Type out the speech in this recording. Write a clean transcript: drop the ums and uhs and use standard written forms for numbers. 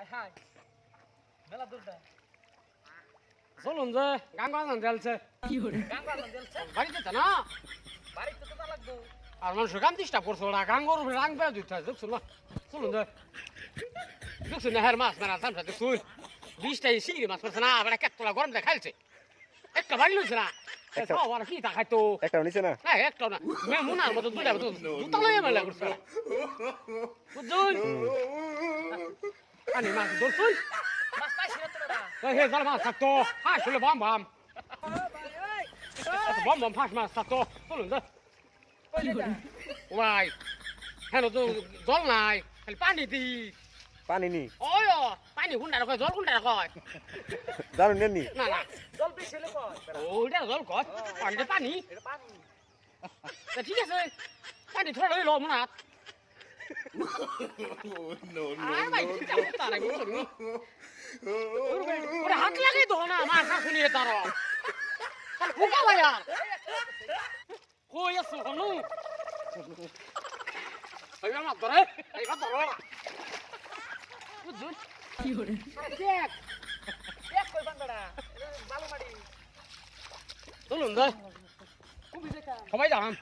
high high মেলা দূরটা চলুন যে গান বাজান দেলছে গান বাজনা দিলছে বাড়িতে তো না বাড়িতে তো লাগবো আর মানুষ গান ডিস্টার্ব করছো না গান গরু রাং বেড়া দিতে দেখছো না চলুন যে দেখছো না হের মাছ মেরা সামনে দেখছুন 20টাই সিঁড়ি মাছ পড়ছে না আবার কেতলা গরম দেখাইছে একটা বাড়ি লইছে না খাওয়ার কি তা খাইতো একটা নিছে না না একটা না মে মুনার মতো দুইটা মতো দুটা লইয়া মেলা করছে বুঝুন আনি মাছ ধরছুন মাছ পাইছি না তোরা হে জাল মাছ থাকতো হ্যাঁ শুলে বাম বাম বাম বাম ফাঁস মাছ থাকতো চলুন যে ওয়াই হ্যাঁ তো জল নাই খালি পানি দি পানি নি ওই পানি গুন্ডা রাখয় জল গুন্ডা রাখয় জানুন নেননি না না জল বেশি হলে কয় ওইটা জল কয় পানিতে পানি এটা পানি তা ঠিক আছে পানি থোড়া লইল মনে হাত আর ভাই তারা কিছু নি ওরে হাত লাগাই তো না মাছ শুনিয়ে তার পোকা ভাই আর কই আছো হনু এই আমার ধরে এই কথা ধরো বুঝুন কি হরে দেখ দেখ কই বান্দাটা বালু মারি চলুন যাই খুবই দেখা সবাই যান